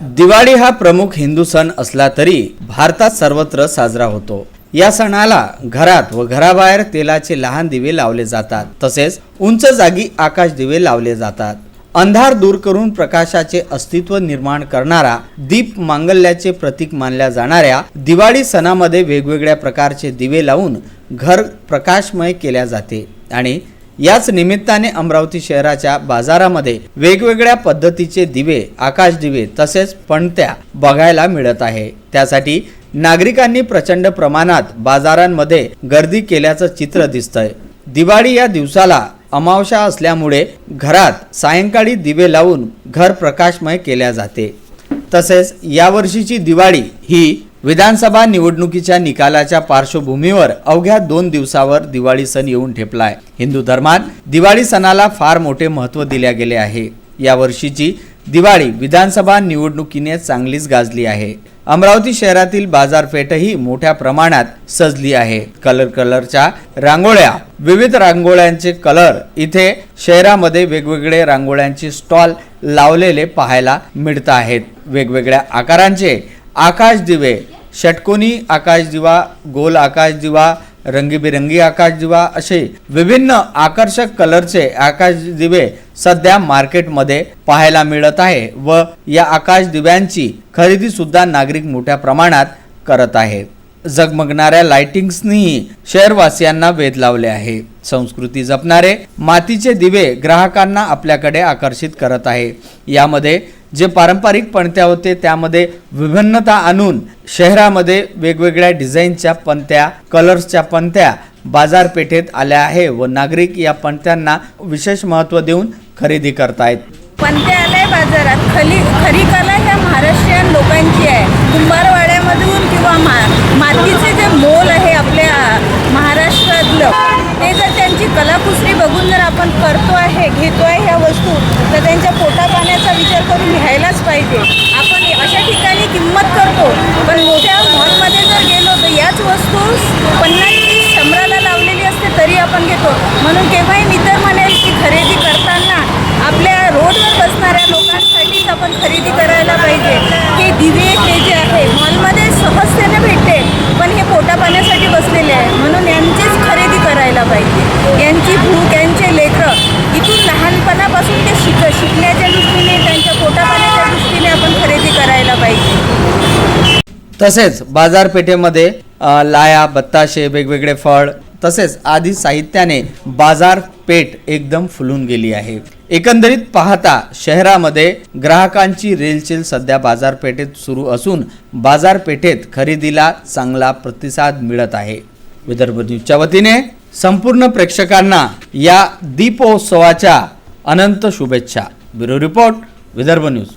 दिवाळी हा प्रमुख हिंदू सण असला तरी भारतात सर्वत्र साजरा होतो। या सणाला घरात व घराबाहेर तेलाचे लहान दिवे लावले जातात, तसेच उंच जागी आकाश दिवे लावले जातात। अंधार दूर करून प्रकाशाचे अस्तित्व निर्माण करणारा दीप मांगल्याचे प्रतीक मानल्या जाणाऱ्या दिवाळी सणामध्ये वेगवेगळ्या प्रकारचे दिवे लावून घर प्रकाशमय केले जाते आणि याच निमित्ताने अमरावती शहराच्या बाजारामध्ये वेगवेगळ्या पद्धतीचे दिवे, आकाश दिवे तसेच पणत्या बघायला मिळत आहे। त्यासाठी नागरिकांनी प्रचंड प्रमाणात बाजारांमध्ये गर्दी केल्याचं चित्र दिसतंय। दिवाळी या दिवसाला अमावस्या असल्यामुळे घरात सायंकाळी दिवे लावून घर प्रकाशमय केले जाते। तसेच यावर्षीची दिवाळी ही विधानसभा निवडणुकीच्या निकालाच्या पार्श्वभूमीवर अवघ्या 2 दिवसावर दिवाळी सण येऊन ठेपलाय। हिंदू धर्मात दिवाळी सणाला फार मोठे महत्त्व दिले गेले आहे। या वर्षीची दिवाळी विधानसभा निवडणुकीने चांगलीच गाजली आहे। अमरावती शहरातील बाजारपेठही मोठ्या प्रमाणात सजली आहे। कलरच्या रांगोळ्या, विविध रांगोळ्यांचे कलर इथे शहरामध्ये वेगवेगळे रांगोळ्यांचे स्टॉल लावलेले पाहायला मिळत आहेत। वेगवेगळ्या आकारांचे आकाश दिवे, षटकोनी आकाश दिवा, गोल आकाश दिवा, रंगीबेरंगी आकाश दिवा असे विभिन्न आकर्षक कलरचे आकाश दिवे सध्या मार्केटमध्ये पाहायला मिळत आहे व या आकाश दिव्यांची खरेदी सुद्धा नागरिक मोठ्या प्रमाणात करत आहेत। झगमगणाऱ्या लाइटिंग्सनी शहरवासियांना वेध लावले आहे। संस्कृती जपणारे मातीचे दिवे ग्राहकांना आपल्याकडे आकर्षित करत आहे। यामध्ये जे पारंपरिक पणत्या होते त्यामध्ये विभिन्नता आणून शहरामध्ये वेगवेगळ्या डिझाईनच्या पणत्या, कलर्सच्या पणत्या बाजारपेठेत आल्या आहे व नागरिक या पणत्यांना विशेष महत्त्व देऊन खरेदी करतायत। पणत्या आल्या बाजारात। खरी कला ह्या महाराष्ट्रीयन लोकांची आहे। कुंभारवाड्यामधून किंवा मातीचे जे मोल आहे आपल्या महाराष्ट्रातलं, ते जर त्यांची कलाकुसरी बघून जर आपण करतो आहे, घेतो आहे ह्या वस्तू, तर त्यांच्या पोटा पाण्याचा विचार करून घ्यायलाच पाहिजे। आपण अशा ठिकाणी किंमत करतो, पण मोठ्या मॉलमध्ये जर गेलो तर याच वस्तू 50-100ला लावलेली असते तरी आपण घेतो। म्हणून केव्हाही मी तर म्हणेल की खरेदी करताना आपल्या रोडवर बसणाऱ्या लोकांसाठीच आपण खरेदी करायला पाहिजे। हे दिवे हे जे आहे मॉलमध्ये सहजतेने भेटते, पण हे पोटा पाण्यासाठी बसलेले आहे, म्हणून यांचीच खरेदी करायला पाहिजे। यांची भूक, यांचे लेकरं इथून लहानपणापासून ते शिकण्याच्या दृष्टीने, त्यांच्या पोटा पाण्याच्या दृष्टीने आपण खरेदी करायला पाहिजे। तसेच बाजारपेठेमध्ये लाया, बत्ताशे, वेगवेगळे फळ तसेच आदी साहित्याने बाजारपेठ एकदम फुलून गेली आहे। एकंदरीत पाहता शहरामध्ये ग्राहकांची रेलचेल सध्या बाजारपेठेत सुरू असून बाजारपेठेत खरेदीला चांगला प्रतिसाद मिळत आहे। विदर्भ न्यूजच्या वतीने संपूर्ण प्रेक्षकांना या दीपोत्सवाच्या अनंत शुभेच्छा। Bureau report, Vidarbha news.